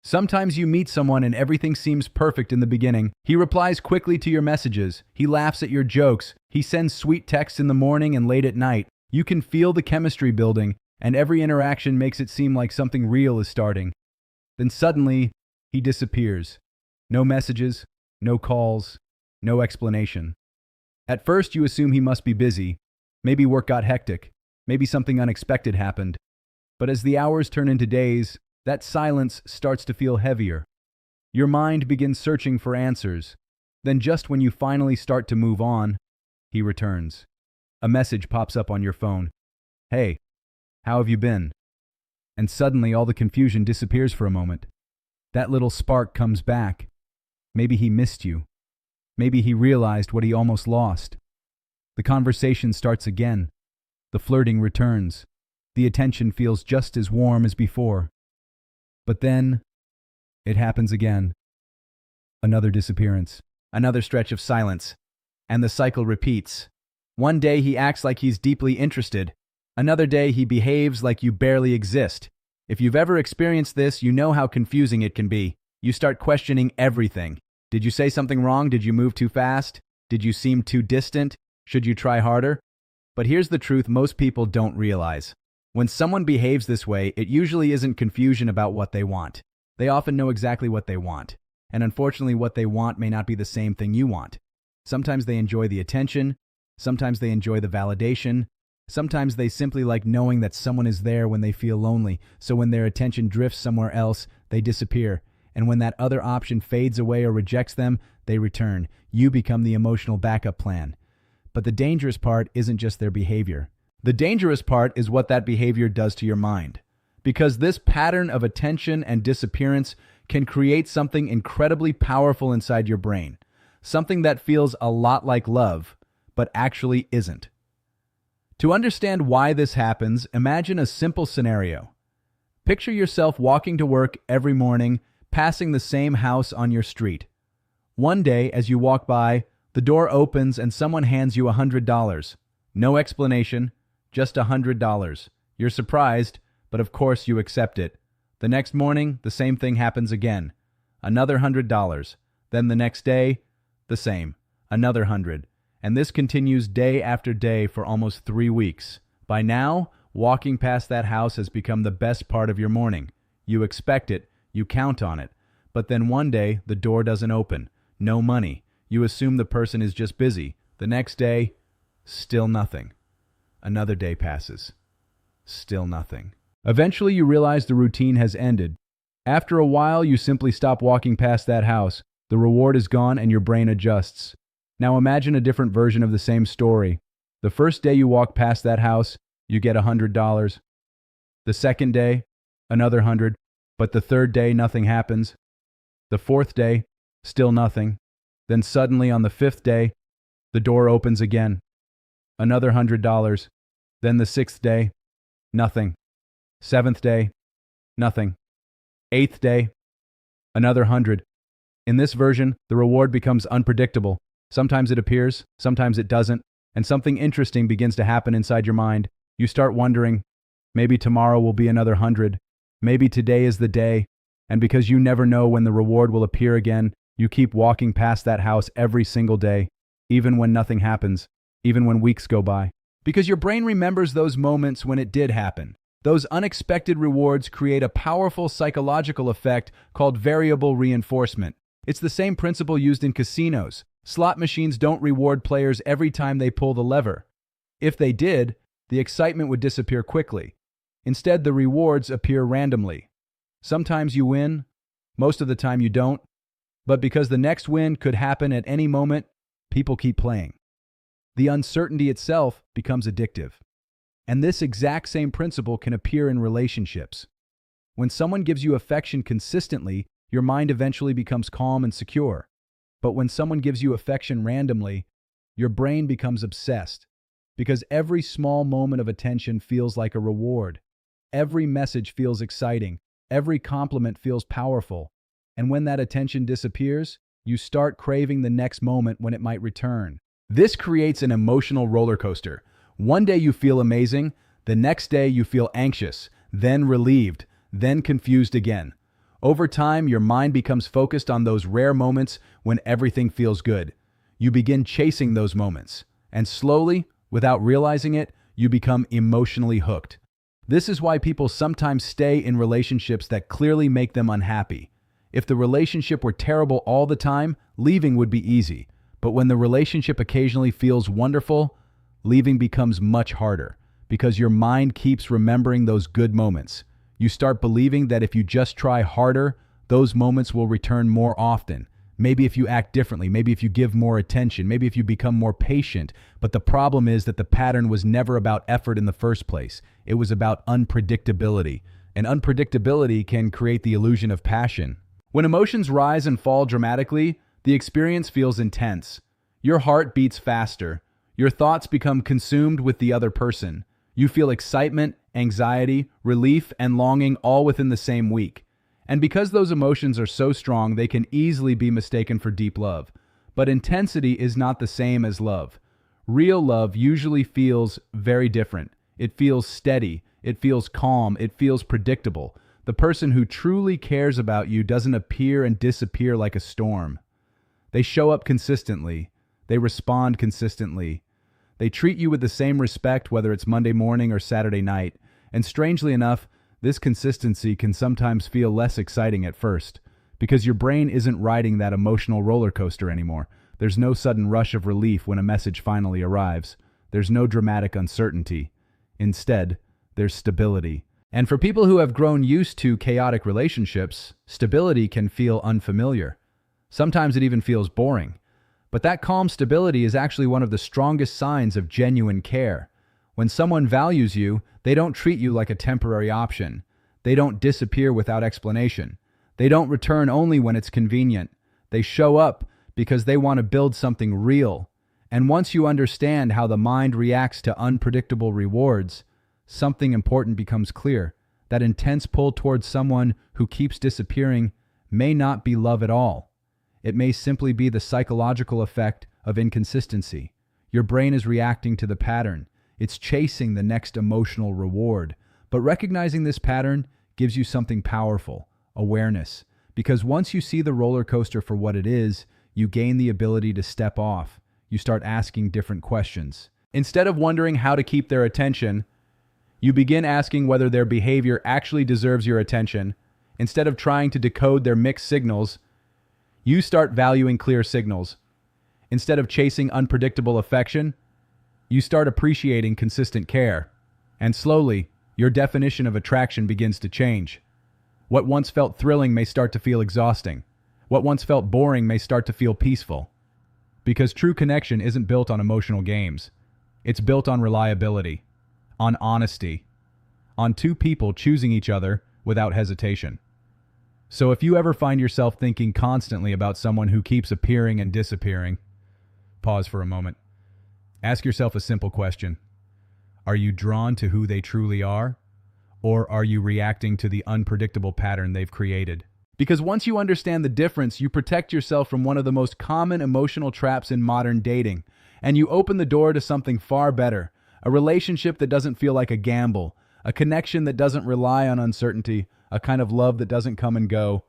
Sometimes you meet someone and everything seems perfect in the beginning. He replies quickly to your messages. He laughs at your jokes. He sends sweet texts in the morning and late at night. You can feel the chemistry building, and every interaction makes it seem like something real is starting. Then suddenly, he disappears. No messages, no calls, no explanation. At first, you assume he must be busy. Maybe work got hectic. Maybe something unexpected happened. But as the hours turn into days, that silence starts to feel heavier. Your mind begins searching for answers. Then just when you finally start to move on, he returns. A message pops up on your phone. "Hey, how have you been?" And suddenly all the confusion disappears for a moment. That little spark comes back. Maybe he missed you. Maybe he realized what he almost lost. The conversation starts again. The flirting returns. The attention feels just as warm as before. But then, it happens again. Another disappearance. Another stretch of silence. And the cycle repeats. One day he acts like he's deeply interested. Another day he behaves like you barely exist. If you've ever experienced this, you know how confusing it can be. You start questioning everything. Did you say something wrong? Did you move too fast? Did you seem too distant? Should you try harder? But here's the truth most people don't realize. When someone behaves this way, it usually isn't confusion about what they want. They often know exactly what they want. And unfortunately, what they want may not be the same thing you want. Sometimes they enjoy the attention. Sometimes they enjoy the validation. Sometimes they simply like knowing that someone is there when they feel lonely. So when their attention drifts somewhere else, they disappear. And when that other option fades away or rejects them, they return. You become the emotional backup plan. But the dangerous part isn't just their behavior. The dangerous part is what that behavior does to your mind. Because this pattern of attention and disappearance can create something incredibly powerful inside your brain. Something that feels a lot like love, but actually isn't. To understand why this happens, imagine a simple scenario. Picture yourself walking to work every morning, passing the same house on your street. One day, as you walk by, the door opens and someone hands you $100. No explanation, just $100. You're surprised, but of course you accept it. The next morning, the same thing happens again. Another $100. Then the next day, the same. Another 100. And this continues day after day for almost 3 weeks. By now, walking past that house has become the best part of your morning. You expect it, you count on it. But then one day, the door doesn't open. No money. You assume the person is just busy. The next day, still nothing. Another day passes. Still nothing. Eventually, you realize the routine has ended. After a while, you simply stop walking past that house. The reward is gone and your brain adjusts. Now imagine a different version of the same story. The first day you walk past that house, you get $100. The second day, another 100. But the third day, nothing happens. The fourth day, still nothing. Then suddenly on the fifth day, the door opens again. Another $100. Then the sixth day, nothing. Seventh day, nothing. Eighth day, another 100. In this version, the reward becomes unpredictable. Sometimes it appears, sometimes it doesn't, and something interesting begins to happen inside your mind. You start wondering, maybe tomorrow will be another 100. Maybe today is the day. And because you never know when the reward will appear again, you keep walking past that house every single day, even when nothing happens, even when weeks go by. Because your brain remembers those moments when it did happen. Those unexpected rewards create a powerful psychological effect called variable reinforcement. It's the same principle used in casinos. Slot machines don't reward players every time they pull the lever. If they did, the excitement would disappear quickly. Instead, the rewards appear randomly. Sometimes you win, most of the time you don't. But because the next win could happen at any moment, people keep playing. The uncertainty itself becomes addictive. And this exact same principle can appear in relationships. When someone gives you affection consistently, your mind eventually becomes calm and secure. But when someone gives you affection randomly, your brain becomes obsessed. Because every small moment of attention feels like a reward. Every message feels exciting. Every compliment feels powerful. And when that attention disappears, you start craving the next moment when it might return. This creates an emotional roller coaster. One day you feel amazing, the next day you feel anxious, then relieved, then confused again. Over time, your mind becomes focused on those rare moments when everything feels good. You begin chasing those moments, and slowly, without realizing it, you become emotionally hooked. This is why people sometimes stay in relationships that clearly make them unhappy. If the relationship were terrible all the time, leaving would be easy. But when the relationship occasionally feels wonderful, leaving becomes much harder because your mind keeps remembering those good moments. You start believing that if you just try harder, those moments will return more often. Maybe if you act differently, maybe if you give more attention, maybe if you become more patient. But the problem is that the pattern was never about effort in the first place. It was about unpredictability. And unpredictability can create the illusion of passion. When emotions rise and fall dramatically, the experience feels intense. Your heart beats faster. Your thoughts become consumed with the other person. You feel excitement, anxiety, relief, and longing all within the same week. And because those emotions are so strong, they can easily be mistaken for deep love. But intensity is not the same as love. Real love usually feels very different. It feels steady. It feels calm. It feels predictable. The person who truly cares about you doesn't appear and disappear like a storm. They show up consistently. They respond consistently. They treat you with the same respect whether it's Monday morning or Saturday night. And strangely enough, this consistency can sometimes feel less exciting at first, because your brain isn't riding that emotional roller coaster anymore. There's no sudden rush of relief when a message finally arrives. There's no dramatic uncertainty. Instead, there's stability. And for people who have grown used to chaotic relationships, stability can feel unfamiliar. Sometimes it even feels boring. But that calm stability is actually one of the strongest signs of genuine care. When someone values you, they don't treat you like a temporary option. They don't disappear without explanation. They don't return only when it's convenient. They show up because they want to build something real. And once you understand how the mind reacts to unpredictable rewards, something important becomes clear. That intense pull towards someone who keeps disappearing may not be love at all. It may simply be the psychological effect of inconsistency. Your brain is reacting to the pattern. It's chasing the next emotional reward. But recognizing this pattern gives you something powerful, awareness. Because once you see the roller coaster for what it is, you gain the ability to step off. You start asking different questions. Instead of wondering how to keep their attention, you begin asking whether their behavior actually deserves your attention. Instead of trying to decode their mixed signals, you start valuing clear signals. Instead of chasing unpredictable affection, you start appreciating consistent care. And slowly, your definition of attraction begins to change. What once felt thrilling may start to feel exhausting. What once felt boring may start to feel peaceful. Because true connection isn't built on emotional games. It's built on reliability, on honesty, on two people choosing each other without hesitation. So if you ever find yourself thinking constantly about someone who keeps appearing and disappearing, pause for a moment. Ask yourself a simple question. Are you drawn to who they truly are? Or are you reacting to the unpredictable pattern they've created? Because once you understand the difference, you protect yourself from one of the most common emotional traps in modern dating. And you open the door to something far better. A relationship that doesn't feel like a gamble. A connection that doesn't rely on uncertainty. A kind of love that doesn't come and go.